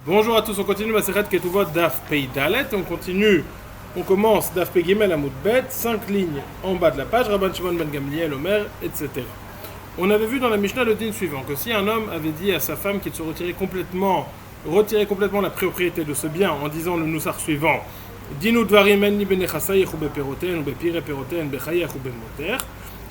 Bonjour à tous, on continue Masechet Ketuvot Daf Pei Dalet, on commence Daf Pei Gimel Amud Bet, 5 lignes en bas de la page, Rabban Shimon ben Gamliel, Omer, etc. On avait vu dans la Mishnah le din suivant, que si un homme avait dit à sa femme qu'il se retirait complètement la propriété de ce bien en disant le noussar suivant, Dinu dvarim en ni benechasayich ou beperoten ou bepire peroten bechayach ou bemoter,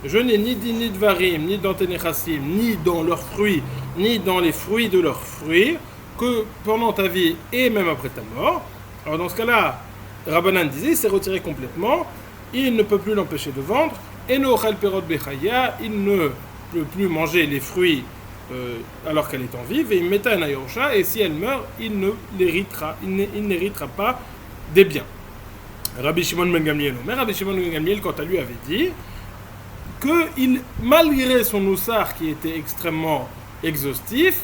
je n'ai ni dit ni dvarim, ni dans tes nechassim, ni dans leurs fruits, ni dans les fruits de leurs fruits, que pendant ta vie et même après ta mort. Alors dans ce cas-là, Rabbanan disait, il s'est retiré complètement, il ne peut plus l'empêcher de vendre, et no chal perot bechaya, il ne peut plus manger les fruits alors qu'elle est en vie, et il met un ayorcha, et si elle meurt, il n'héritera pas des biens. Rabbi Shimon ben Gamliel, mais Rabbi Shimon ben Gamliel, quant à lui, avait dit que malgré son oussar qui était extrêmement exhaustif,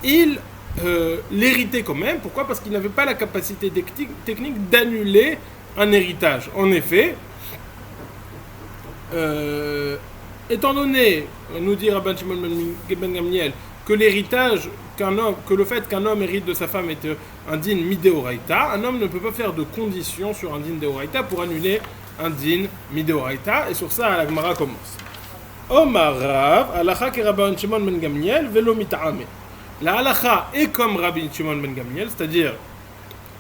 il l'héritait quand même. Pourquoi ? Parce qu'il n'avait pas la capacité technique d'annuler un héritage. En effet, étant donné, nous dit Rabban Shimon ben Gamliel, que l'héritage, que le fait qu'un homme hérite de sa femme est un din midéoraita, un homme ne peut pas faire de conditions sur un din déoraita pour annuler un din midéoraita, et sur ça la Gemara commence. Omar Rav, alacha ke Rabban Shimon ben Gamliel, velo mita'ame. La halacha est comme Rabbi Shimon ben Gamliel, c'est-à-dire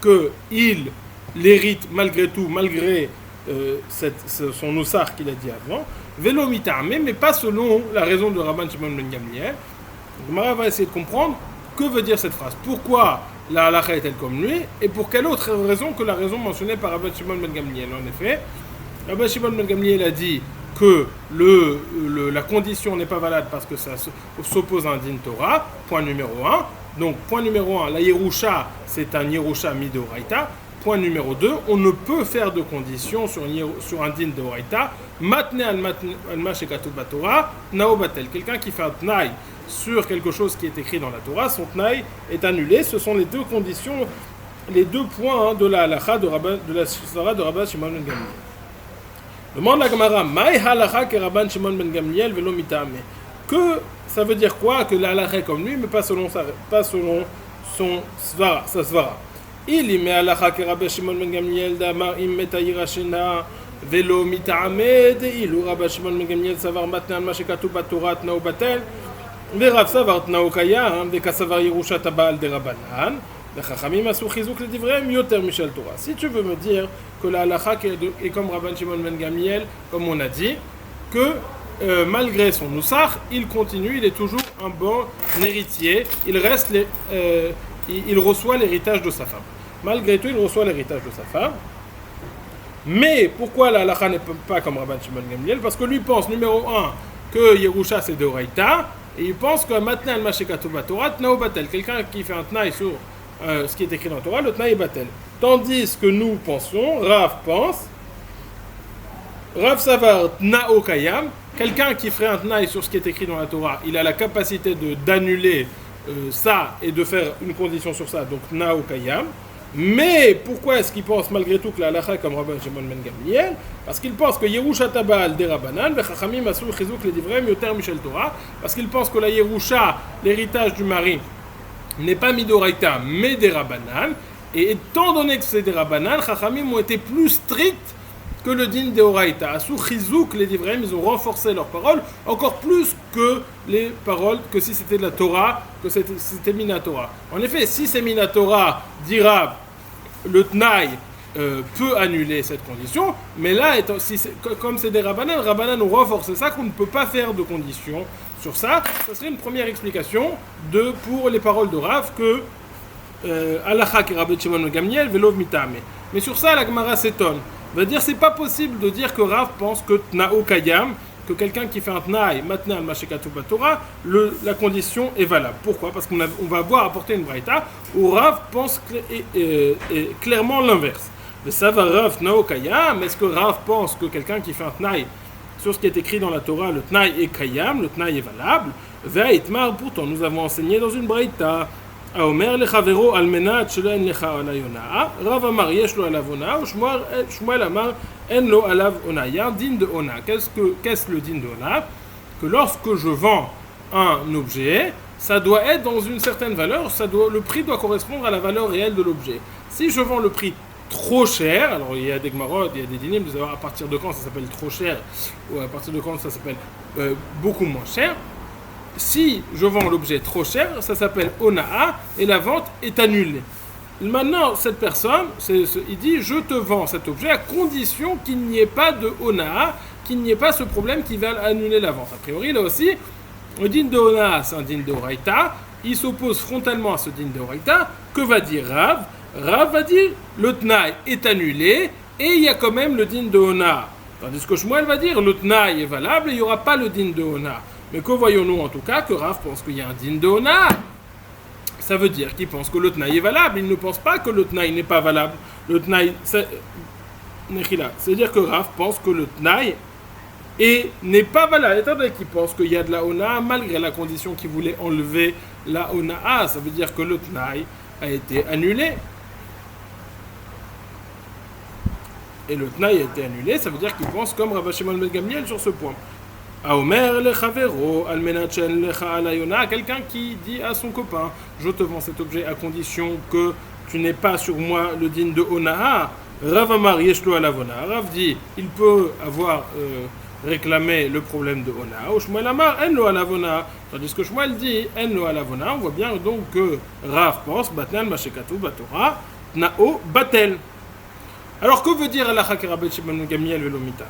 qu'il l'hérite malgré tout, malgré son oussar qu'il a dit avant, vélo mita'ame, mais pas selon la raison de Rabbi Shimon ben Gamliel. Gemara va essayer de comprendre que veut dire cette phrase. Pourquoi la halacha est-elle comme lui, et pour quelle autre raison que la raison mentionnée par Rabbi Shimon ben Gamliel. En effet, Rabbi Shimon ben Gamliel a dit que la condition n'est pas valable parce que ça s'oppose à un din Torah, point numéro 1. Donc, point numéro 1, la Yerusha, c'est un Yerusha midoraita. Point numéro 2, on ne peut faire de condition sur un din d'oraita. Matne al-ma shekatuv batorah, nao batel. Quelqu'un qui fait un tnaï sur quelque chose qui est écrit dans la Torah, son tnaï est annulé. Ce sont les deux conditions, les deux points de la halacha de la Sora de Rabban Shimon ben Gamliel. Demande la Gemara, Maï halacha ke Rabban Shimon ben Gamliel velo mitame. Que ça veut dire quoi? Que la halacha est comme lui, mais pas selon son svara, sa svara. Il y met halacha ke Rabban Shimon ben Gamliel d'amar im metayira shena velo mitame de ilu Rabban Shimon ben Gamliel savar matne al mashekatu batorat nao batel verav savar nao kayam vekasavar yerushat abal de Rabbanan. Si tu veux me dire que la halakha est comme Rabban Shimon ben Gamliel, comme on a dit, que malgré son oussar, il continue, il est toujours un bon héritier, il reçoit l'héritage de sa femme. Malgré tout, il reçoit l'héritage de sa femme. Mais pourquoi la halakha n'est pas comme Rabban Shimon ben Gamliel? Parce que lui pense, numéro 1, que Yerusha c'est de Oraita, et il pense que maintenant al mashekatu batorat nao batel, quelqu'un qui fait un tnaï sur ce qui est écrit dans la Torah, le Tnaï Batel. Tandis que nous pensons, Rav Savar Tnao Kayam, quelqu'un qui ferait un Tnaï sur ce qui est écrit dans la Torah, il a la capacité d'annuler ça et de faire une condition sur ça, donc Tnao Kayam. Mais pourquoi est-ce qu'il pense malgré tout que la halacha est comme Rabban Shimon ben Gamliel? Parce qu'il pense que Yerusha Tabal de Rabbanan, Vechachamim Asul Chizuk le Divrei Yoter Michel Torah, parce qu'il pense que la Yerusha, l'héritage du mari, n'est pas midoraita, mais des Rabbanan. Et étant donné que c'est des Rabbanan, Chachamim ont été plus stricts que le din de Oraita. Asu Chizouk, les Divraim, ils ont renforcé leurs paroles, encore plus que les paroles, que si c'était de la Torah, que c'était Minatora. En effet, si c'est Minatora, dira le Tnaï peut annuler cette condition, mais là, comme c'est des Rabbanan ont renforcé ça, qu'on ne peut pas faire de condition sur ça. Ça serait une première explication pour les paroles de Rav que halacha ki Rabbi Shimon ben Gamliel velov mitame. Mais sur ça, la Gemara s'étonne. Va dire c'est pas possible de dire que Rav pense que tnao kayam, que quelqu'un qui fait un tnaï matna al mashekatu batora, la condition est valable. Pourquoi? Parce qu'on va voir apporter une braïta où Rav pense clairement l'inverse. Mais ça va Rav tnao kayam. Est-ce que Rav pense que quelqu'un qui fait un tnaï sur ce qui est écrit dans la Torah, le Tnaï est Kayam, le Tnaï est valable. Ve'itmar, pourtant, nous avons enseigné dans une braïta. Aomer lechavero almenat shelo en lecha alayona. Rav amar yesh lo alav ona, ou Shmuel amar en lo alav ona. Il y a un din de ona. Qu'est-ce le din de ona? Que lorsque je vends un objet, ça doit être dans une certaine valeur, le prix doit correspondre à la valeur réelle de l'objet. Si je vends le prix trop cher, alors il y a des gmarot, il y a des dynimes, de savoir à partir de quand ça s'appelle trop cher, ou à partir de quand ça s'appelle beaucoup moins cher. Si je vends l'objet trop cher, ça s'appelle onaa, et la vente est annulée. Maintenant, cette personne, il dit, je te vends cet objet à condition qu'il n'y ait pas de onaa, qu'il n'y ait pas ce problème qui va annuler la vente. A priori, là aussi, le din de onaa, c'est un din de oraita, il s'oppose frontalement à ce din de oraita. Que va dire Rav? Rav va dire, le tnaï est annulé, et il y a quand même le din de onaa. Tandis que Shmuel va dire, le tnaï est valable, et il n'y aura pas le din de onaa. Mais que voyons-nous en tout cas? Que Rav pense qu'il y a un din de onaa. Ça veut dire qu'il pense que le tnaï est valable. Il ne pense pas que le tnaï n'est pas valable. Le tnaï, c'est-à-dire que Rav pense que le tnaï n'est pas valable. Étant donné qu'il pense qu'il y a de la ona, malgré la condition qu'il voulait enlever la ona, ça veut dire que le tnaï a été annulé. Et le tnaï a été annulé, ça veut dire qu'il pense comme Rav Shimon ben Gamliel sur ce point. Quelqu'un qui dit à son copain, je te vends cet objet à condition que tu n'aies pas sur moi le din de onaa. Rav Amar yeshlo alavona. Rav dit, il peut avoir réclamé le problème de onaa. Ou Shmuel Amar enlo alavona. Tandis que Shmuel dit enlo alavona. On voit bien donc que Rav pense batnan mashekatu batora nao batel. Alors que veut dire Halacha ki Rabbi Shimon ben Gamliel velomita?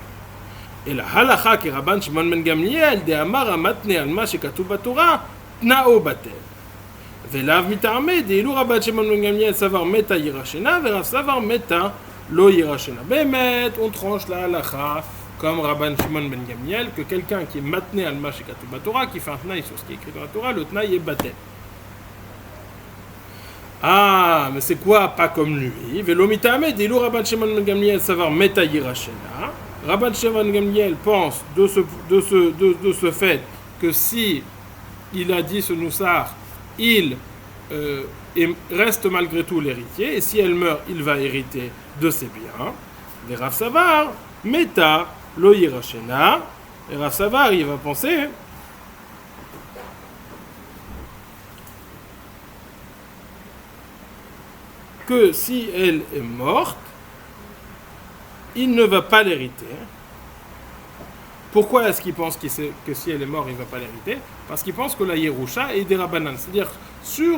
Et la halacha qui Rabban Shimon ben Gamliel de Amar amatne al ma shekatuv batora tnao batel. Velav mitarme de ilu Rabban Shimon ben Gamliel savar meta yirashena verav savar meta lo yirashena. Bemet, on tranche la halacha comme Rabban Shimon ben Gamliel que quelqu'un qui est matne al ma shekatuv batora, qui fait un tnaï sur ce qui est écrit dans la Torah, le tnaï est batel. Ah, mais c'est quoi pas comme lui? Velo mitarme de ilu Rabban Shimon ben Gamliel savar meta yirashena. Rabban Shimon ben Gamliel pense de ce fait que si il a dit ce noussar, il reste malgré tout l'héritier, et si elle meurt, il va hériter de ses biens. Et Rav Savar, Meta, lo yirashena, et Rav Savar, il va penser que si elle est morte, il ne va pas l'hériter. Pourquoi est-ce qu'il pense que si elle est morte, il ne va pas l'hériter? Parce qu'il pense que la Yerusha est des Rabbanan. C'est-à-dire, si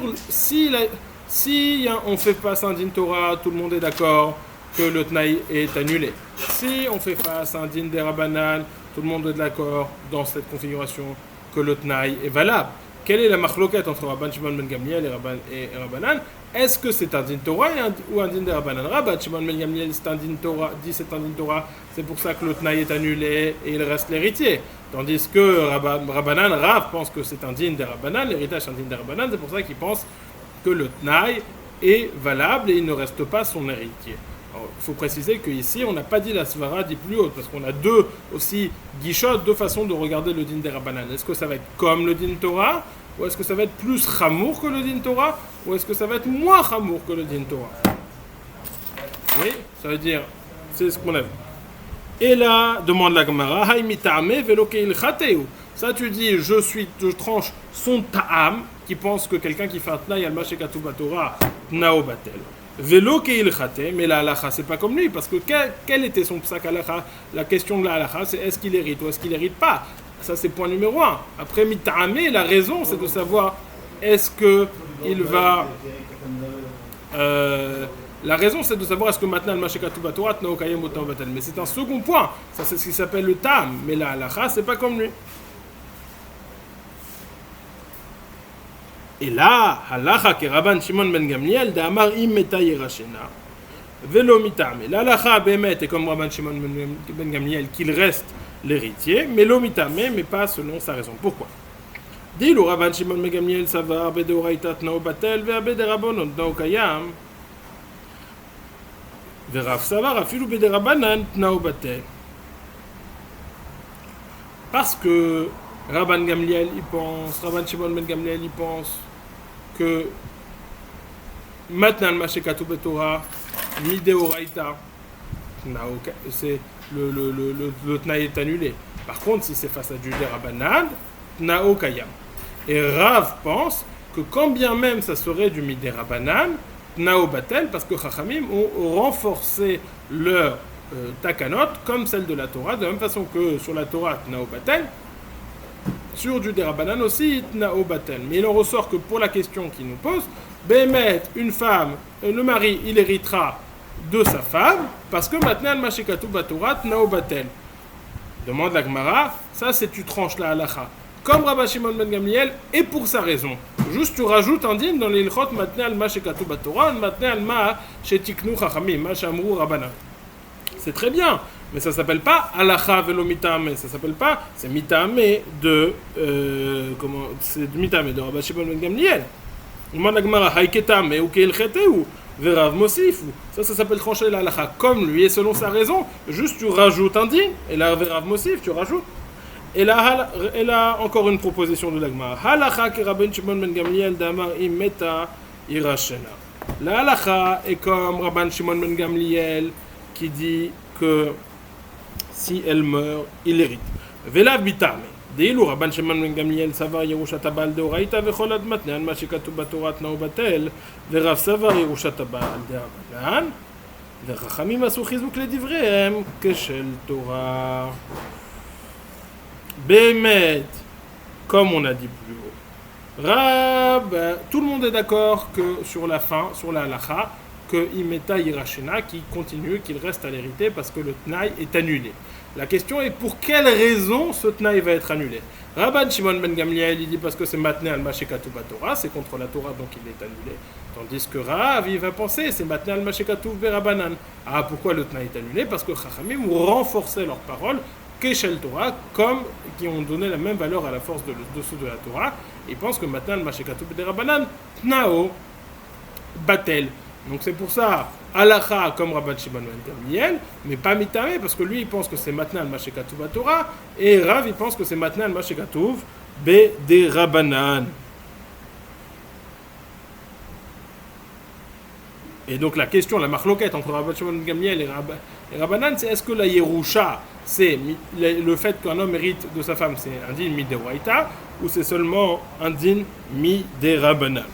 on fait face à un din Torah, tout le monde est d'accord que le Tnaï est annulé. Si on fait face à un din des Rabbanan, tout le monde est d'accord dans cette configuration que le Tnaï est valable. Quelle est la machloket entre Rabban Shimon ben Gamliel et Rabbanan? Est-ce que c'est un din Torah ou un din de Rabbanan? Rabban Shimon ben Gamliel c'est un din Torah, dit c'est un din Torah, c'est pour ça que le Tnaï est annulé et il reste l'héritier. Tandis que Rabbanan, Rav pense que c'est un din de Rabbanan, l'héritage c'est un din de Rabbanan, c'est pour ça qu'il pense que le Tnaï est valable et il ne reste pas son héritier. Il faut préciser qu'ici, on n'a pas dit la svara dit plus haute, parce qu'on a deux aussi guichottes, deux façons de regarder le din des Rabbanan. Est-ce que ça va être comme le din Torah, ou est-ce que ça va être plus chamour que le din Torah, ou est-ce que ça va être moins chamour que le din Torah? Oui, ça veut dire, c'est ce qu'on a vu. Et là, demande la Gemara, ça tu dis, je tranche son ta'am, qui pense que quelqu'un qui fait un tnaï al mashekatu batora, nao batel. Velo keil khate, mais la halacha c'est pas comme lui, parce que quel était son psak halacha? La question de la halacha c'est est-ce qu'il hérite ou est-ce qu'il hérite pas? Ça c'est point numéro 1. Après mita'amé, la raison c'est de savoir est-ce que il va la raison c'est de savoir est-ce que maintenant le mashekatu batora tnao kayem otam batel. Mais c'est un second point, ça c'est ce qui s'appelle le tam, mais la halacha c'est pas comme lui. Et là, halacha que Rabban Shimon ben Gamliel d'Amar im meta yirashena velo mitame. La halacha bemet est comme Rabban Shimon ben Gamliel qu'il reste l'héritier, mais lo mitame, mais pas selon sa raison. Pourquoi? Dit le Rabban Shimon ben Gamliel savar bede oraita tnao batel ve'abede rabonon tnao kayam ve'rav savar afilu bede rabanan tnao batel. Parce que Rabban Gamliel il pense, Rabban Shimon ben Gamliel il pense que maintenant le mashekatu betora mideoraita c'est le tnaï est annulé. Par contre si c'est face à du Rabbanan tnao kayam. Et Rav pense que quand bien même ça serait du Midérabanan, Tnao Batel, parce que Chachamim ont renforcé leur takanot comme celle de la Torah, de la même façon que sur la Torah, Tnao Batel, sur du Derabanan aussi, Tnao Batel. Mais il en ressort que pour la question qu'il nous pose, Bémet, une femme, le mari, il héritera de sa femme, parce que maintenant, Mashikatu Batora, Tnao Batel. Demande la Gemara, ça c'est tu tranches la halacha. Comme Rabbi Shimon ben Gamliel, et pour sa raison. Juste tu rajoutes un din dans l'ilchot matne al ma shekatu batora, matne al ma shetiknu chachamim, ma shamru rabana. C'est très bien, mais ça s'appelle pas halacha velo mitame, ça s'appelle pas, c'est mitame de c'est mitame de Rabbi Shimon ben Gamliel. Demande la Gemara, haiketame ou keilcheteu, verav mosif, ça s'appelle trancher la halacha comme lui et selon sa raison. Juste tu rajoutes un din, et là verav mosif tu rajoutes. Et là, encore une proposition de l'Agma. Halacha que Rabban Shimon ben Gamliel d'Amar imeta irachena. La halacha est comme Rabban Shimon ben Gamliel qui dit que si elle meurt, il hérite. Velav bitame. Deilou Rabban Shimon ben Gamliel savar Yerushat abal de oraita vechol admatne al ma shekatu batorat nao batel verav savar Yerushat abal de Rabbanan וחכמים עשו חיזוק לדבריהם כשל תורה. Bémet, comme on a dit plus haut. Rab, tout le monde est d'accord que sur la fin, sur la halacha, que Imeta Irachena, qui continue, qu'il reste à l'hériter parce que le Tnaï est annulé. La question est pour quelle raison ce Tnaï va être annulé. Rabban Shimon ben Gamliel, il dit parce que c'est Matne al Mashekatu Batora, c'est contre la Torah donc il est annulé. Tandis que Rav, il va penser, c'est Matne al Mashekatu Berabanan. Ah, pourquoi le Tnaï est annulé? Parce que Chachamim ont renforcé leurs paroles. Keshel Torah, comme qui ont donné la même valeur à la force de ceux de la Torah, ils pensent que maintenant le Mashekatu B'derabanan, Tnao, Batel. Donc c'est pour ça, Halacha comme Rabban Shimon ben Gamliel, mais pas Mitame, parce que lui il pense que c'est maintenant le Mashekatu Batora, et Rav il pense que c'est maintenant le Mashekatu B'derabanan. Et donc la question, la marloquette entre Rabban Shimon ben Gamliel et Rabbanan, c'est est-ce que la Yerusha, c'est le fait qu'un homme hérite de sa femme, c'est un din midéraïta, ou c'est seulement un din midérabanan.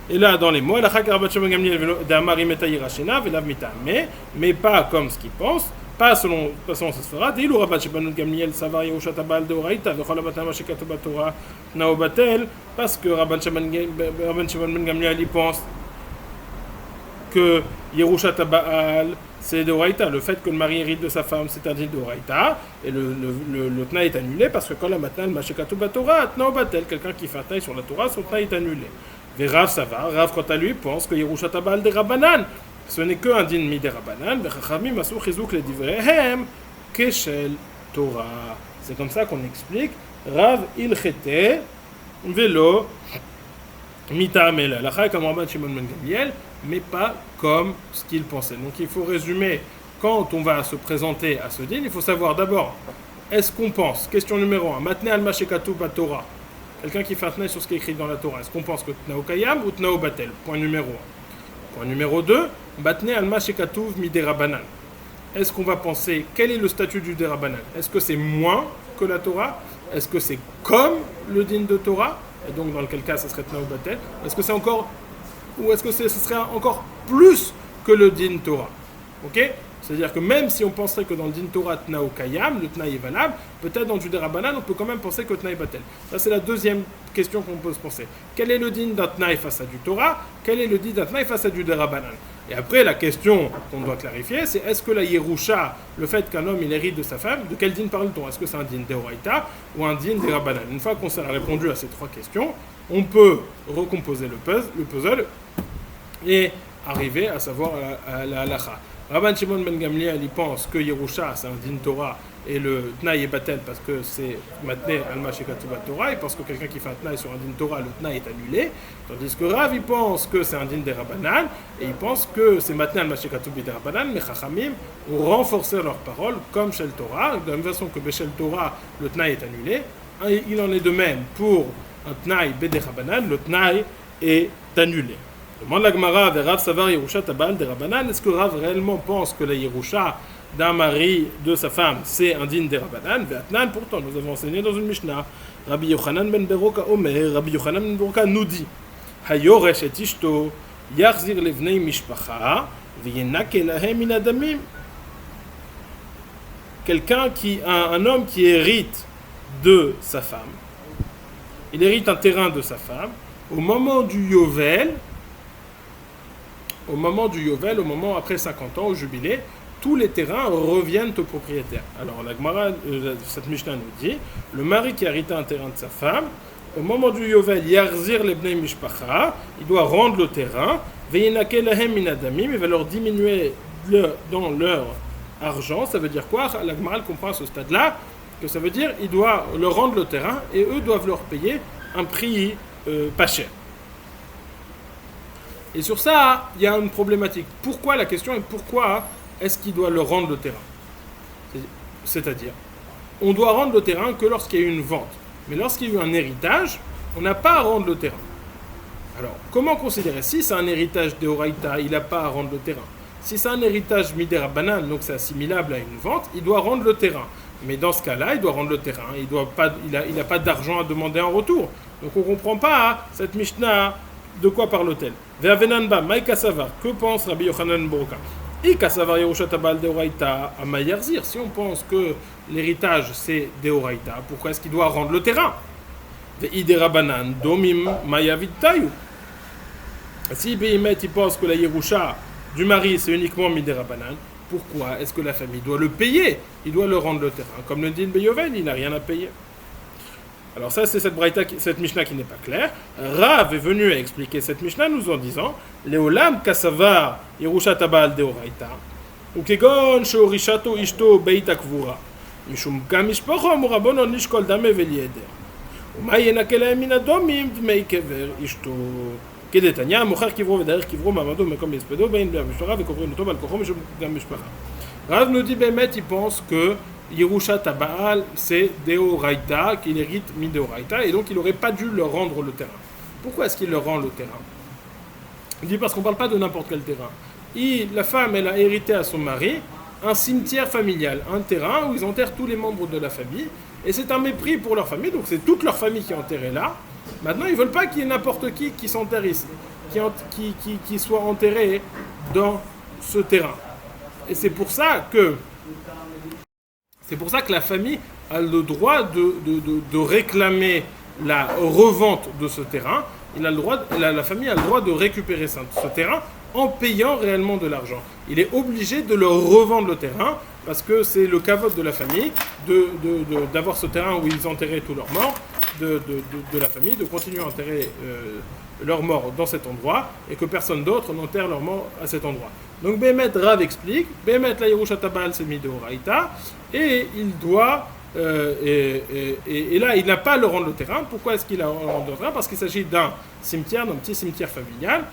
Et là, dans les mots, la chak Rabban Shimon ben Gamliel d'Amari meta yirachena velav mitame, mais pas comme ce qu'il pense, pas selon façon ça se fera. Deilou Rabban Shimon ben Gamliel savar Yerushat abal deoraïta vechol abatam mashekatu batora nao batel, parce que Rabban Shimon ben Gamliel il pense que Yerushat Baal, c'est d'Oraïta. Le fait que le mari hérite de sa femme, c'est un dit d'Oraïta. Et le Tnaï est annulé parce que quand la matin, le Mashekatu Batora, Tnao Batel, quelqu'un qui fait un Tnaï sur la Torah, son Tnaï est annulé. Mais Rav, ça va. Rav, quant à lui, pense que Yerushat Baal des Rabbanan, ce n'est qu'un din mi des Rabbanan. Vechachamim asou chizouk le divrehem, keshel Torah. C'est comme ça qu'on explique. Rav ilchete, velo, mitamel. La chai comme Rabban Shimon ben Gamliel, mais pas comme ce qu'il pensait. Donc il faut résumer, quand on va se présenter à ce din, il faut savoir d'abord, est-ce qu'on pense, question numéro 1, Matne al Mashekatu Batora, quelqu'un qui fait un tnaï sur ce qui est écrit dans la Torah, est-ce qu'on pense que Tnao Kayam ou Tnao Batel? Point numéro 1. Point numéro 2, Matne al Mashekatu Miderabanan. Est-ce qu'on va penser, quel est le statut du Derabanan? Est-ce que c'est moins que la Torah? Est-ce que c'est comme le din de Torah? Et donc dans quel cas ça serait Tnao Batel? Est-ce que c'est encore, ou est-ce que ce serait encore plus que le din Torah? Ok? C'est-à-dire que même si on penserait que dans le din Torah Tnao Kayam, le Tnaï est valable, peut-être dans le Derabanan, on peut quand même penser que Tnaï Batel. Ça c'est la deuxième question qu'on peut se penser. Quel est le din d'un Tnaï face à du Torah? Quel est le din d'un Tnaï face à du Derabanan? Et après la question qu'on doit clarifier, c'est est-ce que la Yerusha, le fait qu'un homme il hérite de sa femme, de quel din parle-t-on? Est-ce que c'est un din d'Oraïta ou un din Derabanan? Une fois qu'on s'est répondu à ces trois questions, on peut recomposer le puzzle et arriver à savoir la halacha. Rabban Shimon ben Gamliel il pense que Yerusha c'est un din Torah et le Tnaï est Batel parce que c'est Matne al Mashekatu Batora, il pense que quelqu'un qui fait un Tnaï sur un din Torah, le Tnaï est annulé, tandis que Rav il pense que c'est un din des Rabbanan et il pense que c'est Matne al Mashekatu B'derabanan, mais Chachamim ont renforcé leurs paroles comme chez le Torah, de la même façon que chez le Torah le Tnaï est annulé, il en est de même pour un Tnaï B'derabanan, le Tnaï est annulé. Demande la Gemara, Rav Savar Yerushat Abal de Rabbanan, est-ce que Rav réellement pense que la Yerusha d'un mari de sa femme, c'est un din des Rabbanan. Ve'atnan, pourtant, nous avons enseigné dans une Mishnah. Rabbi Yochanan ben Beroka Omer, Rabbi Yochanan ben Beroka nous dit Hayoresh et ishto yachzir levnei mishpacha v'yenake lahem min adamim. Un homme qui hérite de sa femme, il hérite un terrain de sa femme, au moment du Yovel, au moment après 50 ans, au jubilé, tous les terrains reviennent au propriétaire. Alors la Gemara, cette Mishnah nous dit, le mari qui a hérité un terrain de sa femme, au moment du Yovel, Yarzir lebnei mishpacha, il doit rendre le terrain, v'yenake lahem min adamim, il va leur diminuer dans leur argent. Ça veut dire quoi? La Gemara comprend à ce stade-là que ça veut dire il doit leur rendre le terrain et eux doivent leur payer un prix pas cher. Et sur ça, il y a une problématique. Pourquoi, la question est pourquoi est-ce qu'il doit leur rendre le terrain? C'est-à-dire, on doit rendre le terrain que lorsqu'il y a eu une vente. Mais lorsqu'il y a eu un héritage, on n'a pas à rendre le terrain. Alors, comment considérer? Si c'est un héritage d'Oraïta, il n'a pas à rendre le terrain. Si c'est un héritage Midera Banan, donc c'est assimilable à une vente, il doit rendre le terrain. Mais dans ce cas-là, il doit rendre le terrain. Il n'a pas d'argent à demander en retour. Donc on ne comprend pas cette Mishnah, de quoi parle-t-elle? Ve'avenanba, Maïka Savar, que pense Rabbi Yochanan Broka? Ika Savar Yerusha Tabal Deoraita à Mayarzir. Si on pense que l'héritage c'est Deoraita, pourquoi est-ce qu'il doit rendre le terrain? Ve'idera Banan, Domim Mayavitayu. Si Behimet il pense que la Yerusha du mari, c'est uniquement Midera Banan, pourquoi est-ce que la famille doit le payer? Il doit leur rendre le terrain. Comme le dit le Beyovel, il n'a rien à payer. Alors ça, c'est cette Mishnah qui n'est pas claire. Rav est venu à expliquer cette Mishnah nous en disant Leolam kasavar Yerusha tabal deoraita ukegon shorishato ishto beita kvura mishum kamishpocho murabono nishkol dame velieder ומה ינקה להם מן הדומים דמי קבר אשתו כדתניא מוכר קברו ודרך קברו מעמדו במקום יספדו בין במשפחה וקוברים אותו בעל כוחו משום גם משפחה. Rav nous dit באמת il pense que Yerusha Tabal c'est Deoraita, qu'il hérite Mideoraita et donc il n'aurait pas dû leur rendre le terrain. Pourquoi est-ce qu'il leur rend le terrain? Il dit parce qu'on ne parle pas de n'importe quel terrain. La femme elle a hérité à son mari un cimetière familial, un terrain où ils enterrent tous les membres de la famille. Et c'est un mépris pour leur famille, donc c'est toute leur famille qui est enterrée là. Maintenant, ils ne veulent pas qu'il y ait n'importe qui s'enterre ici, qui soit enterré dans ce terrain. Et c'est pour ça que la famille a le droit de réclamer la revente de ce terrain. La famille a le droit de récupérer ce terrain en payant réellement de l'argent. Il est obligé de leur revendre le terrain parce que c'est le kavod de la famille d'avoir ce terrain où ils enterraient tous leurs morts, de la famille, de continuer à enterrer leurs morts dans cet endroit et que personne d'autre n'enterre leurs morts à cet endroit. Donc Bémet Rav explique, Bémet la Yerusha Tabal c'est Mideoraita et il doit et là il n'a pas à leur rendre le terrain. Pourquoi est-ce qu'il a à leur rendre le terrain? Parce qu'il s'agit d'un petit cimetière familial.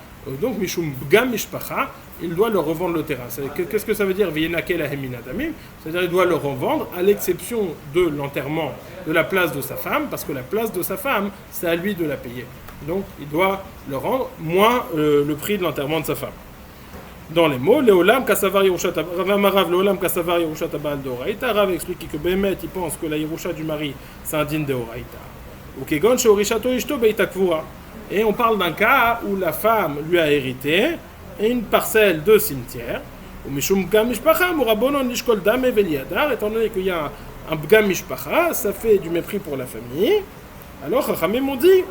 Donc Mishum Bgam Mishpacha, il doit leur revendre le terrain. Qu'est-ce que ça veut dire? C'est-à-dire il doit le revendre à l'exception de l'enterrement de la place de sa femme, parce que la place de sa femme, c'est à lui de la payer. Donc il doit le rendre moins le prix de l'enterrement de sa femme. Dans les mots, Leolam Kasavar Yerusha Rav Leolam Kasavar Yerusha Tabal Deoraita. Rav explique que Bémet il pense que la Yerusha du mari c'est un din Deoraita. Ou Kegon Shorishato Ishto Beita Kvura. Et on parle d'un cas où la femme lui a hérité une parcelle de cimetière. Étant donné qu'il y a un bgam mishpacha, ça fait du mépris pour la famille. Alors Chachamim m'ont dit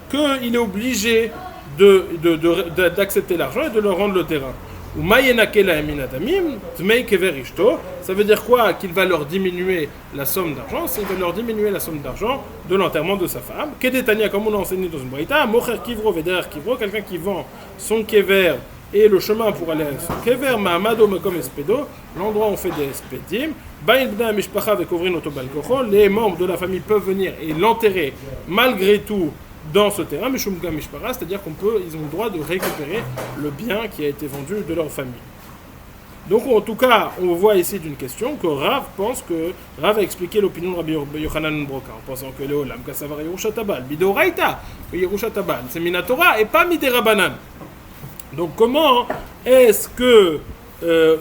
qu'il est obligé d'accepter l'argent et de leur rendre le terrain. Ça veut dire quoi? Qu'il va leur diminuer la somme d'argent. Il va leur diminuer la somme d'argent de l'enterrement de sa femme. Kedetania, comme on a enseigné dans une braïta, mocher kivro veder kivro, quelqu'un qui vend son kever et le chemin pour aller à son kever, ma'amado mekom espedo, l'endroit où on fait des espedim, les membres de la famille peuvent venir et l'enterrer malgré tout dans ce terrain, c'est-à-dire ils ont le droit de récupérer le bien qui a été vendu de leur famille. Donc en tout cas, on voit ici d'une question que Rav a expliqué l'opinion de Rabbi Yochanan Broka, en pensant que Leolam Kasavar Yerusha Tabal, Mideoraita, que Yerusha Tabal, c'est Minatora et pas Midera Banan. Donc comment est-ce que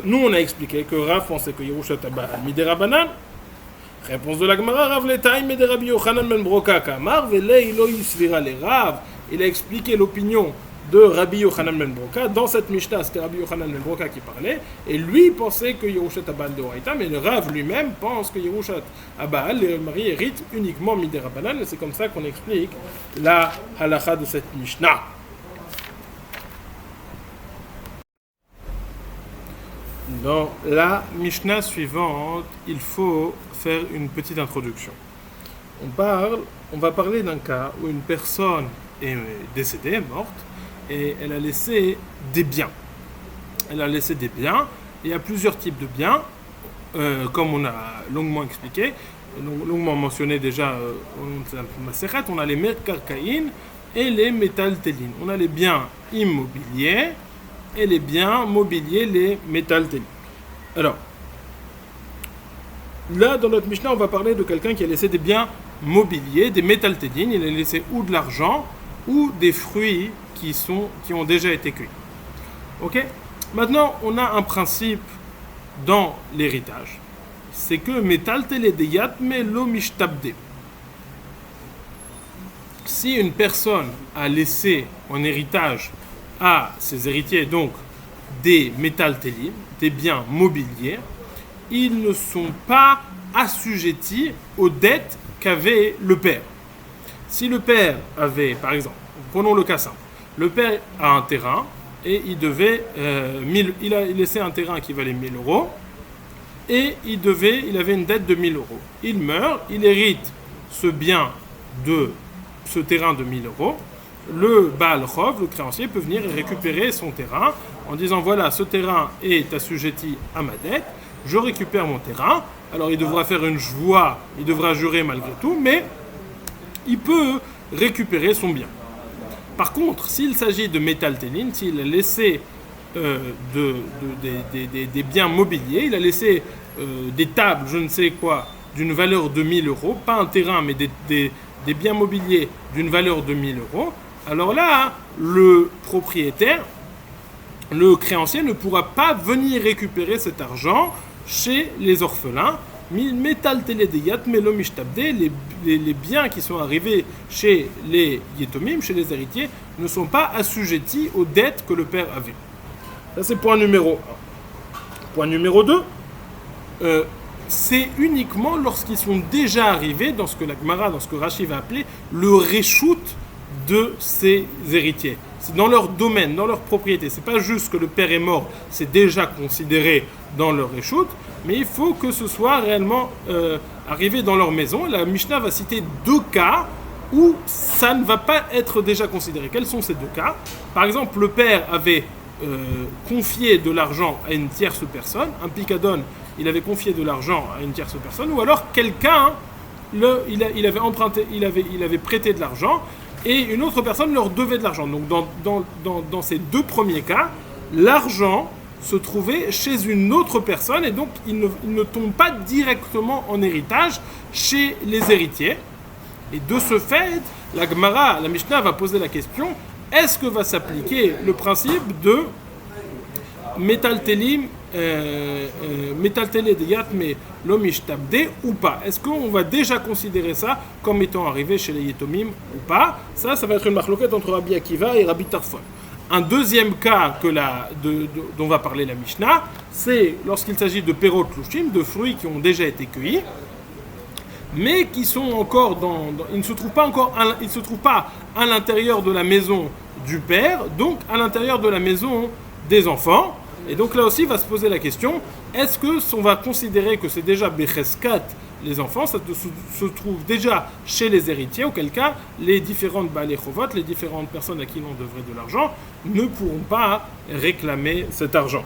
nous on a expliqué que Rav pensait que Yerushat Abba Midei Rabbanan? Réponse de la Gemara, Rav Letaim Midei Rabbi Yochanan ben Broka Kamar Velei lo yisvira le Rav. Il a expliqué l'opinion de Rabbi Yochanan ben Broka dans cette Mishnah. C'était Rabbi Yochanan ben Broka qui parlait, et lui pensait que Yerushat Abba de Oraita, mais le Rav lui-même pense que Yerushat Abba, le mari hérite uniquement Midei Rabbanan, et c'est comme ça qu'on explique la halacha de cette Mishnah. Dans la Mishnah suivante, il faut faire une petite introduction. On va parler d'un cas où une personne est décédée, morte, et elle a laissé des biens. Elle a laissé des biens. Il y a plusieurs types de biens, comme on a longuement expliqué, longuement mentionné déjà au nom de la Masechet. On a les Merkarkaïn et les Métaltélines. On a les biens immobiliers et les biens mobiliers, les Métaltélines. Alors, là, dans notre Mishnah, on va parler de quelqu'un qui a laissé des biens mobiliers, des Métaltélines. Il a laissé ou de l'argent ou des fruits qui ont déjà été cueillis. Ok? Maintenant, on a un principe dans l'héritage. C'est que Métaltélé de Yatme lo mishtabde. Si une personne a laissé en héritage à ses héritiers, donc des métaltélim, des biens mobiliers, ils ne sont pas assujettis aux dettes qu'avait le père. Si le père avait, par exemple, prenons le cas simple, le père a un terrain et il a laissé un terrain qui valait 1000 euros et il avait une dette de 1000 euros. Il meurt, il hérite ce terrain de 1000 euros. Le Baal Chov, le créancier, peut venir et récupérer son terrain en disant voilà, ce terrain est assujetti à ma dette, je récupère mon terrain. Alors il devra faire une joie, il devra jurer malgré tout, mais il peut récupérer son bien. Par contre, s'il s'agit de métaltéline, s'il a laissé des biens mobiliers, il a laissé des tables, je ne sais quoi, d'une valeur de 1000 euros, pas un terrain, mais des biens mobiliers d'une valeur de 1000 euros, alors là, le propriétaire, le créancier ne pourra pas venir récupérer cet argent chez les orphelins. Les biens qui sont arrivés chez les yétomim, chez les héritiers, ne sont pas assujettis aux dettes que le père avait. Ça, c'est point numéro 1. Point numéro 2, c'est uniquement lorsqu'ils sont déjà arrivés dans ce que la Gemara, dans ce que Rashi va appeler le reshoot de ces héritiers. C'est dans leur domaine, dans leur propriété. C'est pas juste que le père est mort, c'est déjà considéré dans leur reshoot, mais il faut que ce soit réellement arrivé dans leur maison. La Mishnah va citer 2 cas où ça ne va pas être déjà considéré. Quels sont ces 2 cas? Par exemple, le père avait confié de l'argent à une tierce personne, un picadone, il avait confié de l'argent à une tierce personne, ou alors quelqu'un, il avait emprunté, il avait prêté de l'argent, et une autre personne leur devait de l'argent. Donc dans ces 2 premiers cas, l'argent se trouvait chez une autre personne, et donc il ne tombe pas directement en héritage chez les héritiers. Et de ce fait, la Gemara, la Mishnah va poser la question, est-ce que va s'appliquer le principe de Métaltélim, Métaltélé de Yatme lo mishtabde ou pas? Est-ce qu'on va déjà considérer ça comme étant arrivé chez les Yetomim ou pas? Ça va être une marloquette entre Rabbi Akiva et Rabbi Tarfon. Un deuxième cas dont va parler la Mishnah, c'est lorsqu'il s'agit de perot lushim, de fruits qui ont déjà été cueillis, mais qui sont encore ils ne se trouvent pas à l'intérieur de la maison du père, donc à l'intérieur de la maison des enfants. Et donc là aussi va se poser la question, est-ce qu'on va considérer que c'est déjà Becheskat, les enfants, ça se trouve déjà chez les héritiers, auquel cas les différentes Baalei Chovot, les différentes personnes à qui l'on devrait de l'argent, ne pourront pas réclamer cet argent.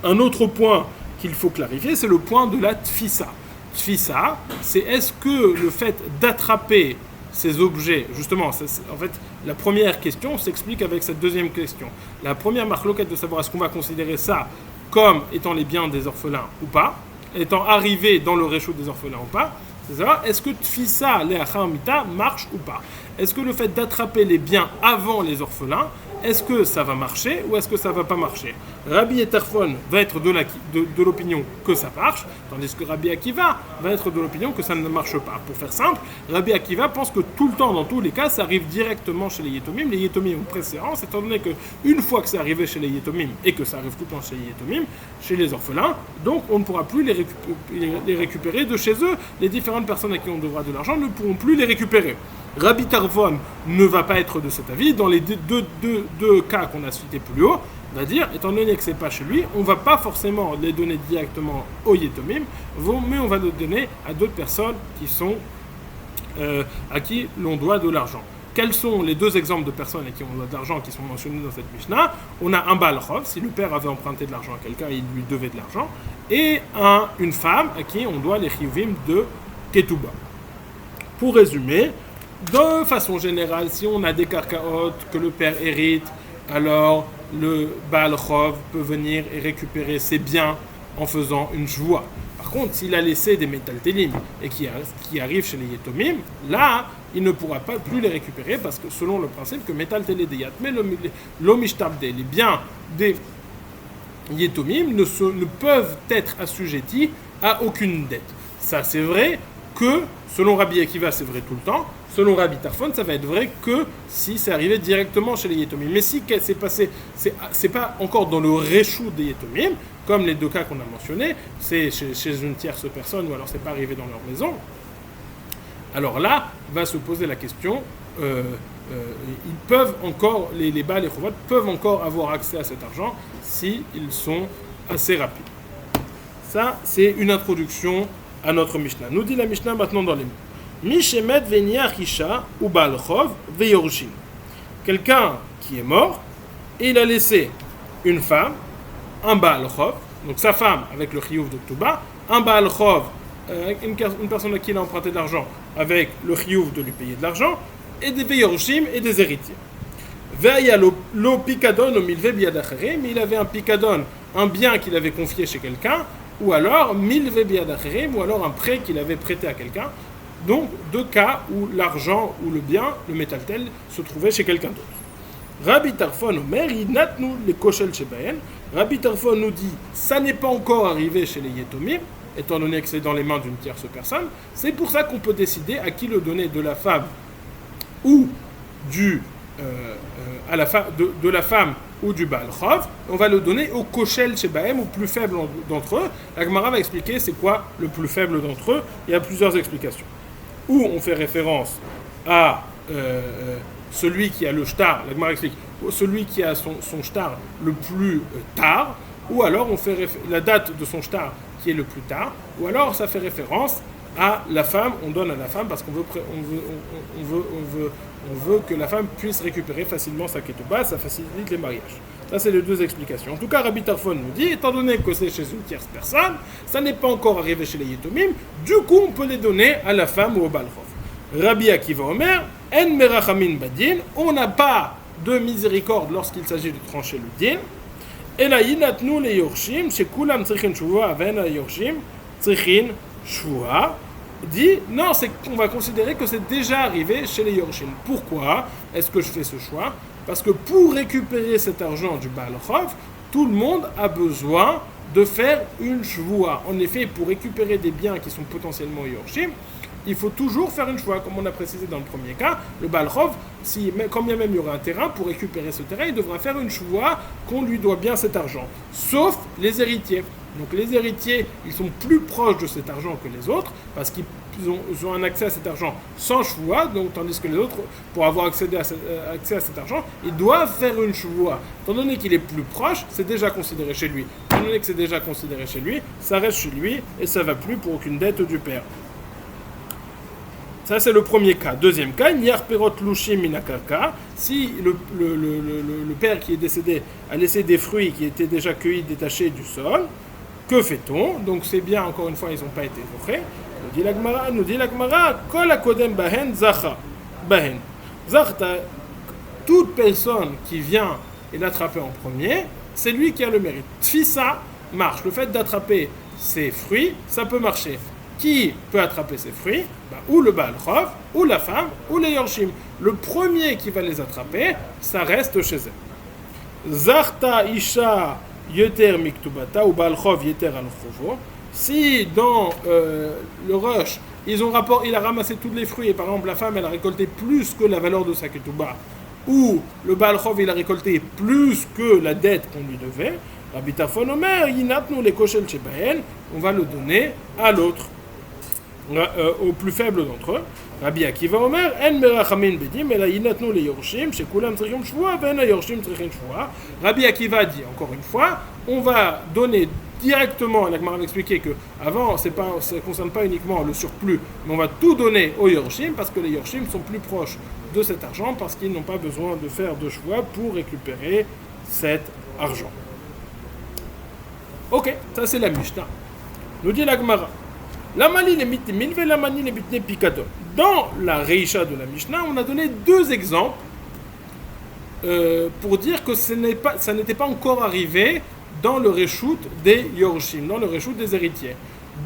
Un autre point qu'il faut clarifier, c'est le point de la Tfissa. Tfissa, c'est est-ce que le fait d'attraper ces objets, justement, en fait, la première question s'explique avec cette deuxième question. La première marloquette de savoir est-ce qu'on va considérer ça comme étant les biens des orphelins ou pas, étant arrivé dans le réchaud des orphelins ou pas, c'est savoir est-ce que Tfissa Leachar Mita marche ou pas. est-ce que le fait d'attraper les biens avant les orphelins, est-ce que ça va marcher ou est-ce que ça ne va pas marcher? Rabbi Tarfon va être de l'opinion que ça marche, tandis que Rabbi Akiva va être de l'opinion que ça ne marche pas. Pour faire simple, Rabbi Akiva pense que tout le temps, dans tous les cas, ça arrive directement chez les Yetomim. Les Yetomim ont préséance, étant donné qu'une fois que c'est arrivé chez les Yetomim et que ça arrive tout le temps chez les Yetomim, chez les orphelins, donc on ne pourra plus les récupérer de chez eux. Les différentes personnes à qui on devra de l'argent ne pourront plus les récupérer. Rabbi Tarfon ne va pas être de cet avis. Dans les deux cas qu'on a cités plus haut, on va dire, étant donné que ce n'est pas chez lui, on ne va pas forcément les donner directement aux Yetomim, mais on va les donner à d'autres personnes qui sont, à qui l'on doit de l'argent. Quels sont les deux exemples de personnes à qui on doit de l'argent qui sont mentionnés dans cette Mishnah? On a un Baal Chov, si le père avait emprunté de l'argent à quelqu'un, il lui devait de l'argent, et une femme à qui on doit les chiyuvim de Ketouba. Pour résumer, de façon générale, si on a des karkaot que le père hérite, alors le Baal Chov peut venir et récupérer ses biens en faisant une shvoua. Par contre, s'il a laissé des métaltélim et qui arrivent chez les Yetomim, là, il ne pourra pas plus les récupérer parce que selon le principe que métaltélé des Yatmé, l'omishtabde, les biens des Yetomim ne peuvent être assujettis à aucune dette. Ça, c'est vrai que, selon Rabbi Akiva, c'est vrai tout le temps. Selon Rabbi Tarfon, ça va être vrai que si c'est arrivé directement chez les Yetomim. Mais si c'est passé, c'est pas encore dans le réchou des Yetomim, comme les deux cas qu'on a mentionnés, c'est chez une tierce personne ou alors c'est pas arrivé dans leur maison, alors là, va se poser la question, ils peuvent encore, les Baal et Chovat peuvent encore avoir accès à cet argent s'ils sont assez rapides. Ça, c'est une introduction à notre Mishnah. Nous dit la Mishnah maintenant dans les mots. Mishemet veniach isha ou Baal Chov veyorshin. Quelqu'un qui est mort et il a laissé une femme, un Baal Chov, donc sa femme avec le chiyuv de Ktuba, un Baal Chov, une personne à qui il a emprunté de l'argent avec le chiyuv de lui payer de l'argent, et des veyorshim et des héritiers. Veya lo pikadon au milve biadachere, mais il avait un pikadon, un bien qu'il avait confié chez quelqu'un, ou alors milve biadachere, ou alors un prêt qu'il avait prêté à quelqu'un. Donc, deux cas où l'argent ou le bien, le métaltel, se trouvait chez quelqu'un d'autre. Rabbi Tarfon Omer, inatnu les koshel shebaen. Rabbi Tarfon nous dit, ça n'est pas encore arrivé chez les Yetomim, étant donné que c'est dans les mains d'une tierce personne. C'est pour ça qu'on peut décider à qui le donner, de la femme ou de la femme ou du Baal Chov. On va le donner au koshel shebaen, au plus faible d'entre eux. La Gemara va expliquer c'est quoi le plus faible d'entre eux. Il y a plusieurs explications. Ou on fait référence à celui qui a le shtar, la Gemara explique, celui qui a son shtar le plus tard, ou alors on fait la date de son shtar qui est le plus tard, ou alors ça fait référence à la femme, on donne à la femme parce qu'on veut que la femme puisse récupérer facilement sa ketouba, ça facilite les mariages. Ça, c'est les deux explications. En tout cas, Rabbi Tarfon nous dit, étant donné que c'est chez une tierce personne, ça n'est pas encore arrivé chez les Yetomim, du coup, on peut les donner à la femme ou au Baal Chov. Rabbi Akiva Omer, En merachamin badin, on n'a pas de miséricorde lorsqu'il s'agit de trancher le din. Et là, inatnu les yorshim, chez kulam tzrichin shuvah, aven la yorshim, tzrichin shuvah, dit, non, on va considérer que c'est déjà arrivé chez les yorshim. Pourquoi est-ce que je fais ce choix? Parce que pour récupérer cet argent du Baal Chov, tout le monde a besoin de faire une shvoua. En effet, pour récupérer des biens qui sont potentiellement yorshim, il faut toujours faire une shvoua. Comme on a précisé dans le premier cas, le Baal Chov, quand bien même il y aura un terrain, pour récupérer ce terrain, il devra faire une shvoua qu'on lui doit bien cet argent. Sauf les héritiers. Donc les héritiers, ils sont plus proches de cet argent que les autres, parce qu'ils ont un accès à cet argent sans shvoua, donc tandis que les autres, pour avoir accès à cet argent, ils doivent faire une shvoua. Étant donné qu'il est plus proche, c'est déjà considéré chez lui. Étant donné que c'est déjà considéré chez lui, ça reste chez lui et ça ne va plus pour aucune dette du père. Ça, c'est le premier cas. Deuxième cas, Niar Perot Lushim Minakarka. Si le père qui est décédé a laissé des fruits qui étaient déjà cueillis, détachés du sol, que fait-on? Donc c'est bien, encore une fois, ils n'ont pas été vochés. Nous dit la Gemara, Kol akodem bahen zacha. Bahen. Zachta, toute personne qui vient et l'attraper en premier, c'est lui qui a le mérite. Tfissa marche. Le fait d'attraper ces fruits, ça peut marcher. qui peut attraper ces fruits? Ou le Baal Chov, ou la femme, ou les Yorshim. Le premier qui va les attraper, ça reste chez elle. Zarta Isha Yeter Miktubata, ou Baal Chov Yeter al Chovo. Si dans le rush, il a ramassé tous les fruits et par exemple la femme elle a récolté plus que la valeur de sa ketouba, ou le Baal Chov il a récolté plus que la dette qu'on lui devait, Rabbi Tarfon Omer, Yinatnu les koshel shebahen, on va le donner à l'autre, au plus faible d'entre eux. Rabbi Akiva Omer, En merachamin bedim, ela yinatnu les yorshim, shekulam tzrichim shvua, ben yorshim tzrichim shvua. Rabbi Akiva dit encore une fois, on va donner directement, la Gemara m'expliquait que avant, ça ne concerne pas uniquement le surplus, mais on va tout donner aux Yorshim parce que les Yorshim sont plus proches de cet argent parce qu'ils n'ont pas besoin de faire de choix pour récupérer cet argent. Ok, ça c'est la Mishnah. Nous dit la Gemara. Dans la Reisha de la Mishnah, on a donné deux exemples pour dire que ça n'était pas encore arrivé dans le reshoot des Yorshim, dans le reshoot des héritiers.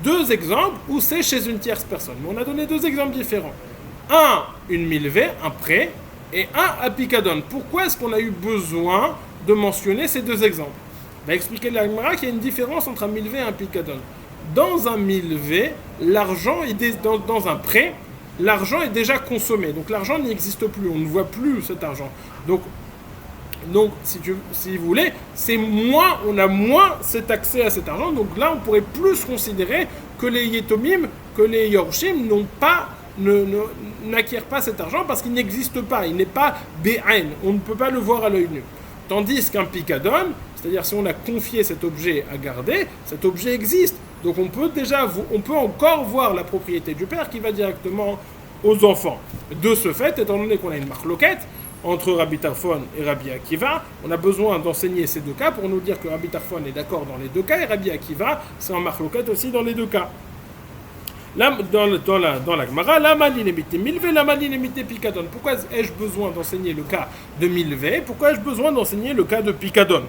Deux exemples où c'est chez une tierce personne. Mais on a donné deux exemples différents. Un, une milvée, un prêt, et un à Pikadon. Pourquoi est-ce qu'on a eu besoin de mentionner ces deux exemples? On va expliquer la Gemara qu'il y a une différence entre un milvée et un Pikadon. Dans un milvée, l'argent est dans un prêt, l'argent est déjà consommé. Donc l'argent n'existe plus, on ne voit plus cet argent. Donc si vous voulez, on a moins cet accès à cet argent. Donc là, on pourrait plus considérer que les Yetomim, que les Yorshim n'acquièrent pas cet argent parce qu'il n'existe pas. Il n'est pas Be'ain. On ne peut pas le voir à l'œil nu. Tandis qu'un Pikadon, c'est-à-dire si on a confié cet objet à garder, cet objet existe. Donc on peut encore voir la propriété du père qui va directement aux enfants. De ce fait, étant donné qu'on a une marloquette entre Rabbi Tarfon et Rabbi Akiva, on a besoin d'enseigner ces deux cas pour nous dire que Rabbi Tarfon est d'accord dans les deux cas et Rabbi Akiva, c'est en marloquette aussi dans les deux cas. Là, dans la Gemara, la maline émité milvé, la maline émité pikadon. Pourquoi ai-je besoin d'enseigner le cas de milvé? Pourquoi ai-je besoin d'enseigner le cas de pikadon?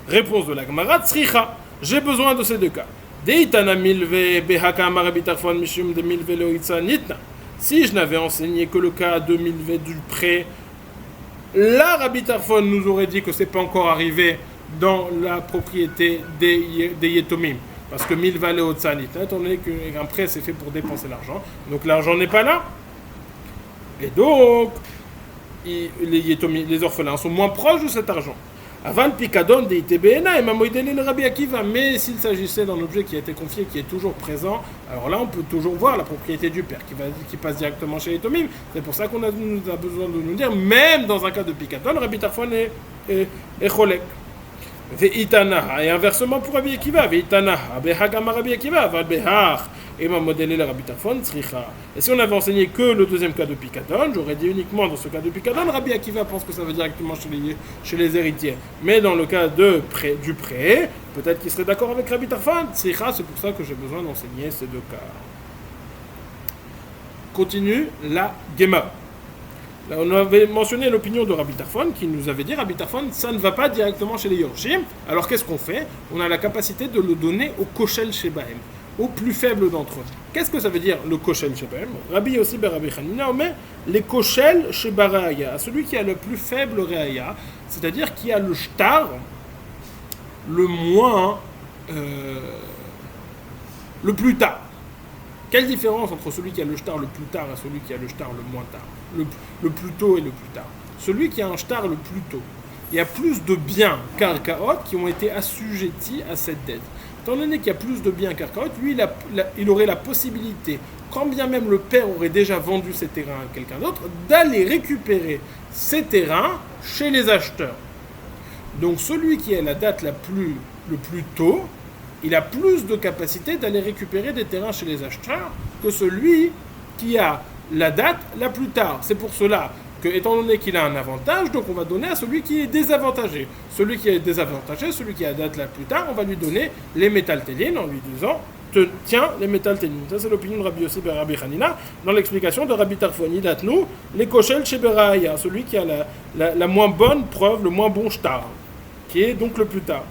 Réponse de la Gemara, tsricha. J'ai besoin de ces deux cas. Deitana milvé, behaka amar Rabbi Tarfon mishum de milvé loitza nitna. Si je n'avais enseigné que le cas de milvé du prêt, là, Rabbi Tarfon nous aurait dit que ce n'est pas encore arrivé dans la propriété des Yetomim. Parce que milva leotsanit, étant donné qu'un prêt c'est fait pour dépenser l'argent, donc l'argent n'est pas là. Et donc, les orphelins sont moins proches de cet argent. Avant le pikadon de ITBNA et Mamoïdeni le Rabbi Akiva. Mais s'il s'agissait d'un objet qui a été confié, qui est toujours présent, alors là on peut toujours voir la propriété du père qui passe directement chez les Tomim. C'est pour ça qu'on a besoin de nous dire, même dans un cas de pikadon, Rabbi Tarfon est cholek. Et inversement pour Rabbi Akiva, et si on avait enseigné que le deuxième cas de Pikadon, j'aurais dit uniquement dans ce cas de Pikadon, Rabbi Akiva pense que ça va directement chez les héritiers. Mais dans le cas du prêt, peut-être qu'il serait d'accord avec Rabbi Tarfon, c'est pour ça que j'ai besoin d'enseigner ces deux cas. Continue la Gemara. Là, on avait mentionné l'opinion de Rabbi Tarfon qui nous avait dit Rabbi Tarfon, ça ne va pas directement chez les Yorshim. Alors qu'est-ce qu'on fait? On a la capacité de le donner au Koshel Shebahem, au plus faible d'entre eux. Qu'est-ce que ça veut dire le Koshel Shebahem? Rabbi aussi Rabbi Hanina, mais les Koshel Shebaraya, celui qui a le plus faible Reaya, c'est-à-dire qui a le shtar le moins, le plus tard. Quelle différence entre celui qui a le shtar le plus tard et celui qui a le shtar le moins tard, le plus tôt et le plus tard? Celui qui a un shtar le plus tôt, il y a plus de biens karkaot qui ont été assujettis à cette dette. Étant donné qu'il y a plus de biens karkaot, lui il aurait la possibilité, quand bien même le père aurait déjà vendu ses terrains à quelqu'un d'autre, d'aller récupérer ces terrains chez les acheteurs. Donc celui qui a la date le plus tôt, il a plus de capacité d'aller récupérer des terrains chez les acheteurs que celui qui a la date la plus tard. C'est pour cela que, étant donné qu'il a un avantage, donc on va donner à celui qui est désavantagé. Celui qui est désavantagé, celui qui a la date la plus tard, on va lui donner les métaltélines en lui disant tiens, les métaltélines. Ça, c'est l'opinion de Rabbi Yossi ben Rabbi Hanina dans l'explication de Rabbi Tarfon. Datnou, les koshel sheberaya, celui qui a la moins bonne preuve, le moins bon shtar, qui est donc le plus tard.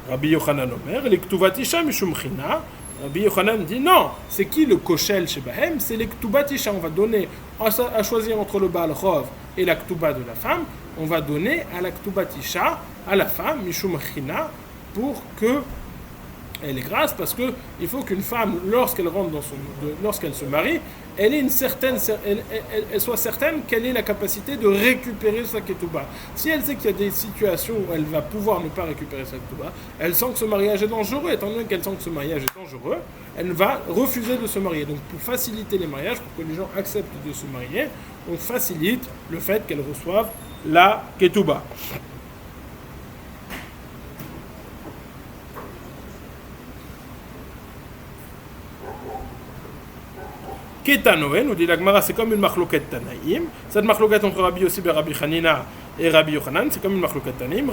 Rabbi Yochanan Omer, les Ktuvat Isha Mishum China, Rabbi Yochanan dit non, c'est qui le koshel chez Bahem? C'est les Ktubat Isha. On va donner à choisir entre le Baal Chov et la Ktuba de la femme. On va donner à la Ktubat Isha, à la femme, Mishum China, pour que elle est grasse, parce que il faut qu'une femme, lorsqu'elle rentre lorsqu'elle se marie, elle soit certaine qu'elle ait la capacité de récupérer sa ketouba. Si elle sait qu'il y a des situations où elle va pouvoir ne pas récupérer sa ketouba, elle sent que ce mariage est dangereux. Étant donné qu'elle sent que ce mariage est dangereux, elle va refuser de se marier. Donc pour faciliter les mariages, pour que les gens acceptent de se marier, on facilite le fait qu'elle reçoive la ketouba. Ketanoé, nous dit la Gemara, c'est comme une machloket Tanaïm. Cette machloket entre Rabbi Yossi et Rabbi Hanina et Rabbi Yochanan, c'est comme une machloket Tanaïm.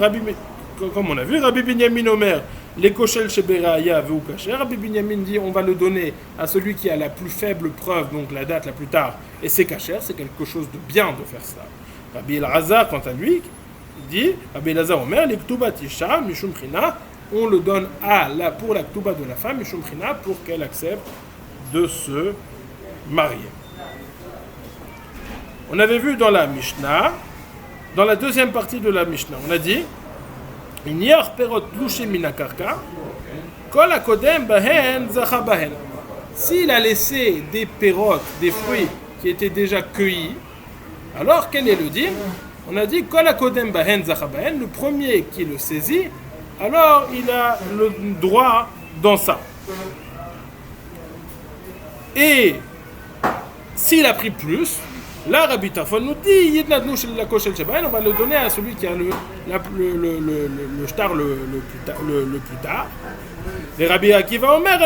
Comme on a vu, Rabbi Binyamin Omer, les koshel sheberaya veu kacher. Rabbi Binyamin dit on va le donner à celui qui a la plus faible preuve, donc la date la plus tard, et c'est kacher, c'est quelque chose de bien de faire ça. Rabbi Elazar, quant à lui, dit Rabbi Elazar Omer, les ktubat isha, mishum china, on le donne pour la ktuba de la femme, mishum china, pour qu'elle accepte de se marié. On avait vu dans la Mishnah, dans la deuxième partie de la Mishnah, on a dit s'il a laissé des pérotes, des fruits qui étaient déjà cueillis, alors quel est le din? On a dit le premier qui le saisit, alors il a le droit dans ça. Et s'il a pris plus, là Rabbi Tarfon nous dit on va le donner à celui qui a le shtar le plus tard. Et Rabbi Akiva Omer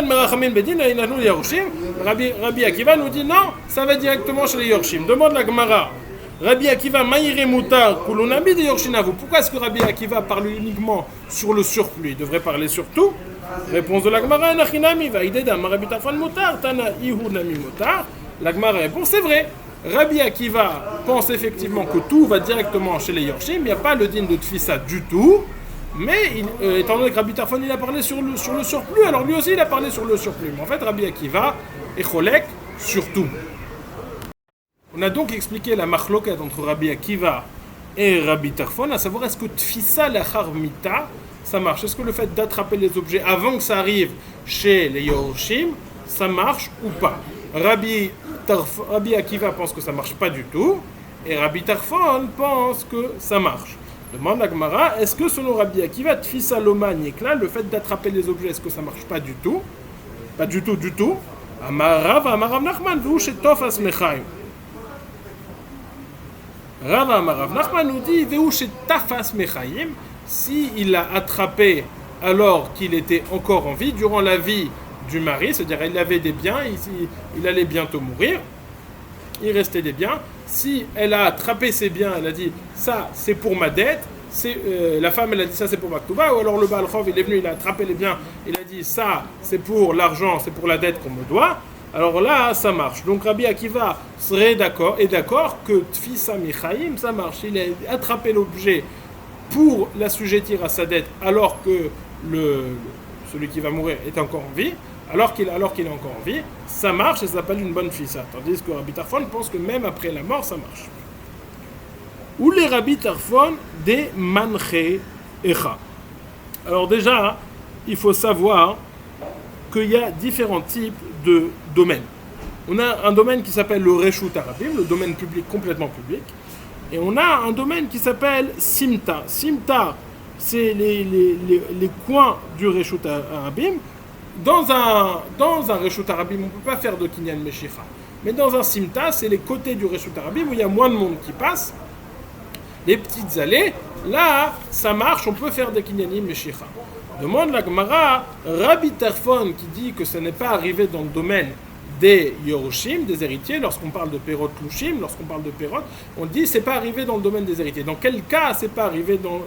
Rabbi Akiva nous dit non, ça va directement chez les Yorshim. Demande la Gemara. Rabbi Akiva Maïre Moutar Kulunabi de Yorshinavu. Pourquoi est-ce que Rabbi Akiva parle uniquement sur le surplus? Il devrait parler sur tout. Réponse de la Gemara Nachinami Vaïdeda Rabbi Tarfon Moutar Tana Ihu Nami Moutar. La Gemara répond c'est vrai. Rabbi Akiva pense effectivement que tout va directement chez les Yorshim. Il n'y a pas le din de Tfissa du tout. Mais étant donné que Rabbi Tarfon il a parlé sur le surplus, alors lui aussi il a parlé sur le surplus. Mais en fait Rabbi Akiva est cholek sur tout. On a donc expliqué la machloket entre Rabbi Akiva et Rabbi Tarfon, à savoir est-ce que Tfissa lachar mita, ça marche? Est-ce que le fait d'attraper les objets avant que ça arrive chez les Yorshim, ça marche ou pas? Rabbi Akiva pense que ça marche pas du tout, et Rabbi Tarfon pense que ça marche. Demande la Gemara, est-ce que selon Rabbi Akiva, Tfissa loma niekla, le fait d'attraper les objets, est-ce que ça marche pas du tout? Pas du tout, du tout. Amarav Nachman, v'hu shetofas mechaim. Rav Nachman nous dit v'hu shetafas mechaim, si il l'a attrapé alors qu'il était encore en vie, durant la vie du mari, c'est-à-dire il avait des biens, il allait bientôt mourir, il restait des biens. Si elle a attrapé ses biens, elle a dit ça c'est pour ma dette, la femme elle a dit ça c'est pour ma ktuba, ou alors le Baal Chov il est venu, il a attrapé les biens, il a dit ça c'est pour l'argent, c'est pour la dette qu'on me doit, alors là ça marche. Donc Rabbi Akiva serait d'accord que Tfissa Michaim ça marche. Il a attrapé l'objet pour l'assujettir à sa dette alors que celui qui va mourir est encore en vie. Alors qu'il est encore en vie, ça marche et ça s'appelle une bonne fissa. Tandis que Rabbi Tarfon pense que même après la mort, ça marche. Ou les Rabbi Tarfon des manche echa. Alors déjà, il faut savoir qu'il y a différents types de domaines. On a un domaine qui s'appelle le Reshut Arabim, le domaine public complètement public. Et on a un domaine qui s'appelle Simta. Simta, c'est les coins du Reshut Arabim. Dans un Reshut Arabim, on ne peut pas faire de Kinyan Meshicha. Mais dans un Simta, c'est les côtés du Reshut Arabim où il y a moins de monde qui passe. Les petites allées, là, ça marche, on peut faire des Kinyanim Meshicha. Demande la Gemara, Rabbi Tarfon qui dit que ce n'est pas arrivé dans le domaine des Yerushim, des héritiers, lorsqu'on parle de Perot Lushim, lorsqu'on parle de Perot, on dit c'est pas arrivé dans le domaine des héritiers. Dans quel cas c'est pas arrivé dans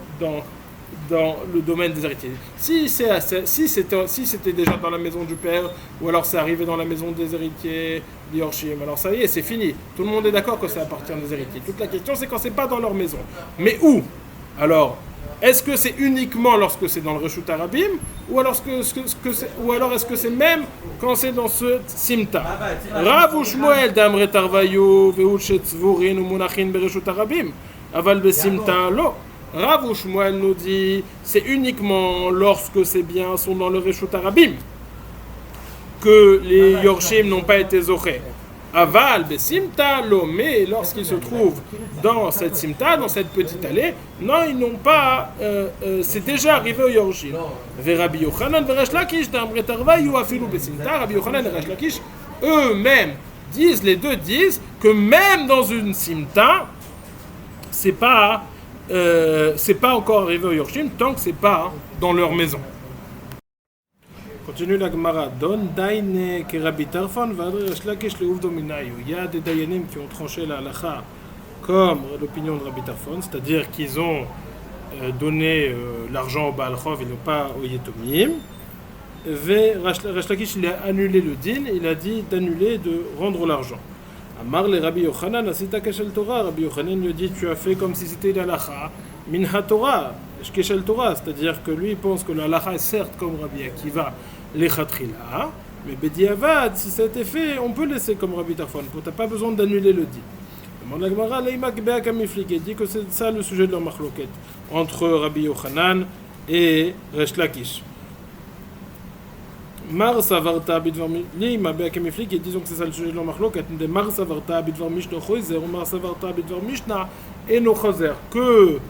le domaine des héritiers? Si c'était déjà dans la maison du père, ou alors c'est arrivé dans la maison des héritiers d'Yorshim, alors ça y est, c'est fini. Tout le monde est d'accord que ça appartient des héritiers. Toute la question, c'est quand c'est pas dans leur maison. Mais où? Alors, Est-ce que c'est uniquement lorsque c'est dans le Reshut Arabim ou alors, est-ce que c'est même quand c'est dans ce Simta? Rav ou Shmuel d'Amre Tarvayu ve'ut shetzvurin ou munachin bereshut Arabim aval besimta lo. Rav ou Shmuel nous dit c'est uniquement lorsque ces biens sont dans le Reshut Arabim que les Yorshim n'ont pas été zochés. Aval besimta lo, mais lorsqu'ils se trouvent dans cette simta, dans cette petite allée, non, ils n'ont pas, c'est déjà arrivé au Yorshim. Ve Rabbi Yochanan ve Resh Lakish d'Amre Tarvayu afilu besimta. Rabbi Yochanan et Resh Lakish eux-mêmes disent, les deux disent que même dans une simta, c'est pas encore arrivé au Yorshim tant que c'est pas dans leur maison. Continue la Gemara. Don daine que Rabbi Tarfon va Resh Lakish le ouf dominayu. Il y a des dayanim qui ont tranché la halacha comme l'opinion de Rabbi Tarfon, c'est-à-dire qu'ils ont donné l'argent au Baal Chov et non pas au Yetomim. Resh Lakish il a annulé le din, il a dit d'annuler, de rendre l'argent. Amar le Rabbi Yochanan asita keshel Torah. Rabbi Yochanan lui dit tu as fait comme si c'était la halacha min ha-Torah, keshel Torah, c'est-à-dire que lui il pense que la halacha est certes comme Rabbi Akiva l'echatrila, mais bediavad, si ça a été fait, on peut laisser comme Rabbi Tarfon, tu n'as pas besoin d'annuler le din. Mon Agmara leimak be'akamiflik dit que c'est ça le sujet de leur machloket entre Rabbi Yochanan et Resh Lakish. Mar savarta bidvar lima be'akamiflik, et disons que c'est ça le sujet de leur machloket de Mar savarta bidvar mishna choizer ou Mar savarta bidvar mishna et no choizer, que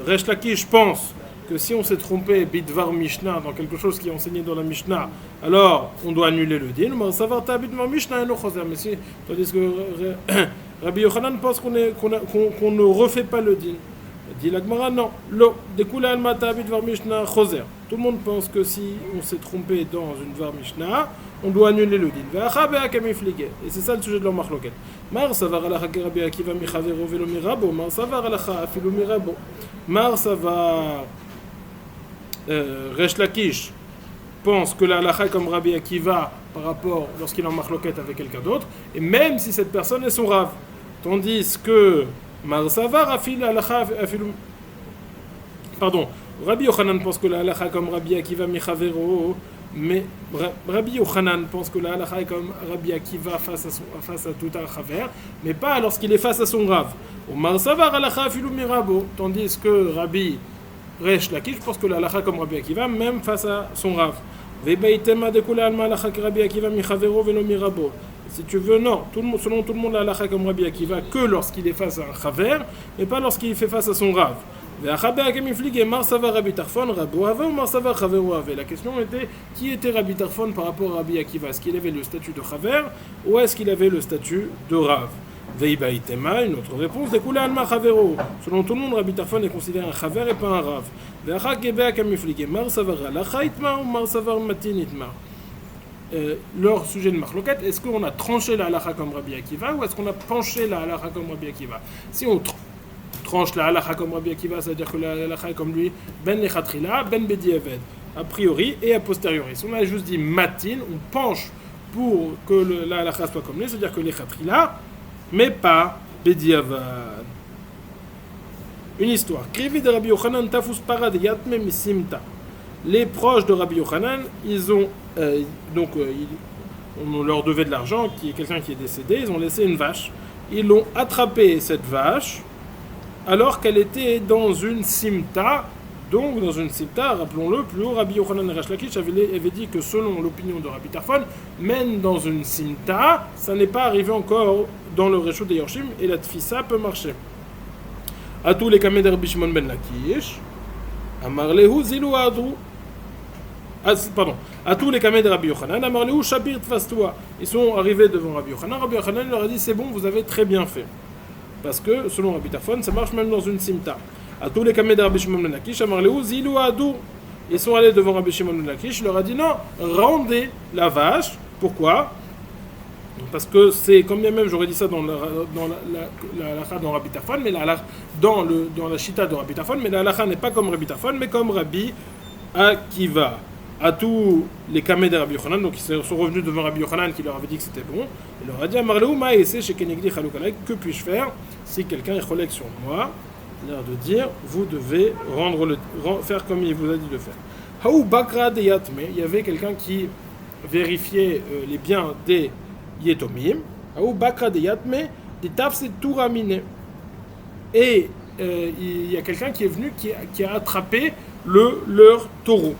Resh Lakish pense que si on s'est trompé bidvar Mishnah dans quelque chose qui est enseigné dans la Mishnah, alors on doit annuler le din. Mais savarta bidvar Mishnah et no choser. Mais si, tandis que Rabbi Yochanan pense qu'on ne refait pas le din. Dit la Gemara non. Lo dekula almata bidvar Mishnah choser. Tout le monde pense que si on s'est trompé dans une dvar Mishnah, on doit annuler le din. Ve'acha be'akamiflige. Et c'est ça le sujet de leur machloket. Mar savar alacha ke Rabbi Akiva michavero velo mirabo. Mar savar alacha afilu mirabo. Mar savar Resh Lakish pense que la halakha est comme Rabbi Akiva par rapport lorsqu'il est en machloket avec quelqu'un d'autre, et même si cette personne est son rav. Tandis que Mar Savar afil halakha afilu. Pardon, Rabbi Yochanan pense que la halakha est comme Rabbi Akiva michavero, mais Rabbi Yochanan pense que la halakha est comme Rabbi Akiva face à tout un chaver, mais pas lorsqu'il est face à son rav. Ou Mar Savar halakha afilu mirabo, tandis que Rabbi Resh Lakish pense que la halakha comme Rabbi Akiva, même face à son rav. Si tu veux, non. Selon tout le monde, la halakha comme Rabbi Akiva, que lorsqu'il est face à un chaver, mais pas lorsqu'il fait face à son rav. La question était, qui était Rabbi Tarfon par rapport à Rabbi Akiva? Est-ce qu'il avait le statut de chaver ou est-ce qu'il avait le statut de rav? Une autre réponse, selon tout le monde, Rabbi Tarfon est considéré un chaver et pas un rav. Leur sujet de marloquette, est-ce qu'on a tranché la halakha comme Rabbi Akiva ou est-ce qu'on a penché la halakha comme Rabbi Akiva? Si on tranche la halakha comme Rabbi Akiva, c'est-à-dire que la halakha est comme lui, ben lechatrila, ben bediaved, a priori et a posteriori. Si on a juste dit matin, on penche pour que la halakha soit comme lui, c'est-à-dire que lechatrila, mais pas bediavad. Une histoire. Krivi de Rabbi Yochanan tafus parad yatme misimta. Les proches de Rabbi Yochanan, ils ont on leur devait de l'argent, qui est quelqu'un qui est décédé, ils ont laissé une vache. Ils l'ont attrapé cette vache alors qu'elle était dans une simta. Donc dans une simta, rappelons-le, plus haut, Rabbi Yochanan et Resh Lakish avait dit que selon l'opinion de Rabbi Tarfon, même dans une simta, ça n'est pas arrivé encore dans le Reshut des Yorshim et la tfissa peut marcher. À tous les kameh de Rabbi Shimon ben Lakish, Amar lehu zilu adru. Pardon, à tous les kameh de Rabbi Yochanan, Amar lehu shabir tfastoua. Ils sont arrivés devant Rabbi Yochanan. Rabbi Yochanan leur a dit c'est bon, vous avez très bien fait. Parce que selon Rabbi Tarfon, ça marche même dans une simta. À tous les kameh de Rabbi Shimon ben Lakish, Amar lehu zilu adru. Ils sont allés devant Rabbi Shimon ben Lakish, leur a dit non, rendez la vache. Pourquoi? Parce que c'est, comme bien même j'aurais dit ça dans la halakha dans Rabbi Tarfon, mais dans la shita de Rabbi Tarfon, mais la halakha n'est pas comme Rabbi Tarfon, mais comme Rabbi Akiva. À tous les kameh de Rabbi Yochanan, donc ils sont revenus devant Rabbi Yochanan qui leur avait dit que c'était bon, il leur a dit Amarleu ma esse chez Kenegdi Chaloukalek, que puis-je faire si quelqu'un est cholek sur moi? l'air de dire, vous devez faire comme il vous a dit de faire. Haou bakra de yatme, il y avait quelqu'un qui vérifiait les biens des yetomim. Haou bakra de yatme, des tafse touramine. Et il y a quelqu'un qui est venu qui a attrapé leur taureau.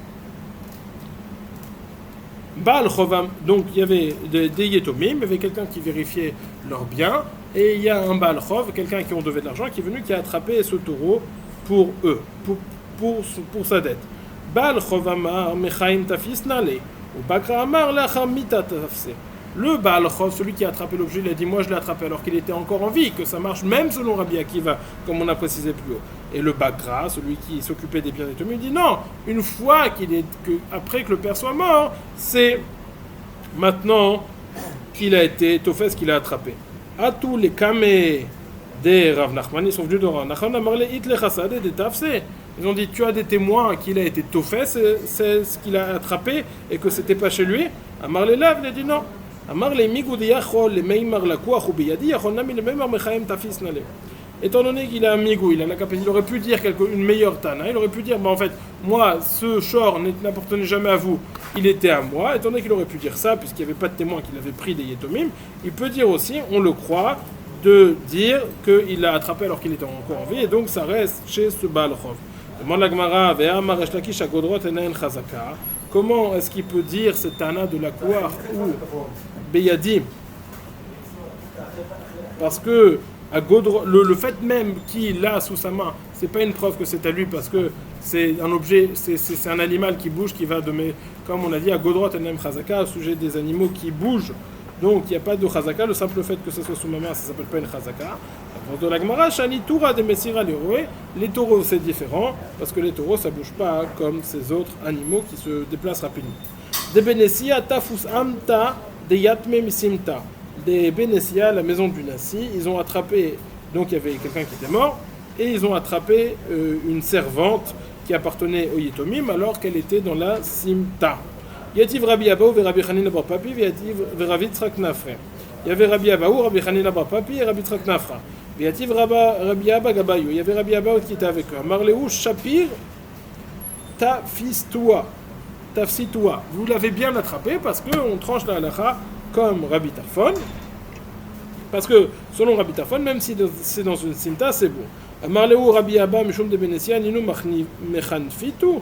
Baal Chovam, donc il y avait des yetomim, il y avait quelqu'un qui vérifiait leurs biens, et il y a un Baal Chov, quelqu'un qui on devait de l'argent, qui est venu, qui a attrapé ce taureau pour eux, pour sa dette. Baal Chovam amar mechaim tafis nale, ou bakra amar lachar mita tafse. Le Baal Chov, celui qui a attrapé l'objet, il a dit moi je l'ai attrapé alors qu'il était encore en vie, que ça marche même selon Rabbi Akiva, comme on a précisé plus haut. Et le Bakra, celui qui s'occupait des biens des Tomim, il dit non, une fois après que le père soit mort, c'est maintenant qu'il a été Tofes qu'il a attrapé. À tous les kamé des Rav Nachman, ils sont venus de Rav Nachman, ils ont dit tu as des témoins qu'il a été Tofes, c'est ce qu'il a attrapé et que c'était pas chez lui. Amar le Lav, il a dit non. Étant donné qu'il a un migou, il a la capacité, il aurait pu dire une meilleure tana, il aurait pu dire, en fait, moi, ce shor n'appartenait jamais à vous, il était à moi. Étant donné qu'il aurait pu dire ça, puisqu'il n'y avait pas de témoin qu'il avait pris des yetomim, il peut dire aussi, on le croit, de dire qu'il l'a attrapé alors qu'il était encore en vie, et donc ça reste chez ce Baal Chov. Demande la Gemara, comment est-ce qu'il peut dire cette tana de la Kouar ou Beyadim? Parce que le fait même qu'il a sous sa main, c'est pas une preuve que c'est à lui, parce que c'est un objet, c'est un animal qui bouge, qui va comme on a dit, à Godrot enem chazaka, au sujet des animaux qui bougent. Donc il n'y a pas de chazaka, le simple fait que ce soit sous ma main, ça s'appelle pas une chazaka. Pour de la Gemara, shani toura de messira leroé, les taureaux c'est différent, parce que les taureaux ça bouge pas comme ces autres animaux qui se déplacent rapidement. De Benessia tafus amta de yatme misimta. Des Benessia, la maison du Nassi, ils ont attrapé, donc il y avait quelqu'un qui était mort, et ils ont attrapé une servante qui appartenait au Yetomim alors qu'elle était dans la Simta. Yativ Rabbi Abaou et Rabbi Chanina bar Papi Yativ Rabbi Tzrak Nafra. Il y avait Rabbi Abaou, Rabbi Chanina bar Papi et Rabbi Tzrak Nafra. Yativ Rabbi Abba Gabayou. Il y avait Rabbi Abaou qui était avec eux. Marleou Shapir Tafistua. Tafsitua. Vous l'avez bien attrapé parce qu'on tranche la halakha comme Rabbi Tarfon. Parce que selon Rabbi Tarfon, même si c'est dans une simta, c'est bon. Marleou Rabbi Abba Mishum de Benessia Ninu Mechanfitu.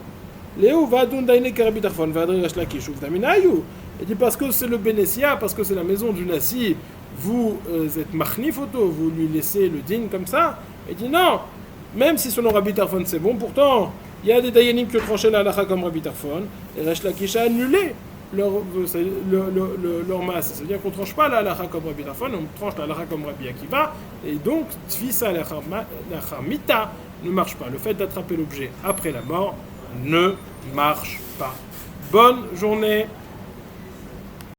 Léo va donner que Rabbi Tarfon va adresser la Kishuv d'Aminayu. Il dit parce que c'est le Benessia, parce que c'est la maison du Nassi, vous êtes machnif auto, vous lui laissez le din comme ça. Il dit non, même si selon Rabbi Tarfon c'est bon, pourtant il y a des dayanim qui ont tranché la halakha comme Rabbi Tarfon, et Resh Lakish a annulé leur masse. C'est-à-dire qu'on ne tranche pas la halakha comme Rabbi Tarfon, on tranche la halakha comme Rabbi Akiva, et donc Tfisa la mita ne marche pas. Le fait d'attraper l'objet après la mort ne marche pas. Bonne journée.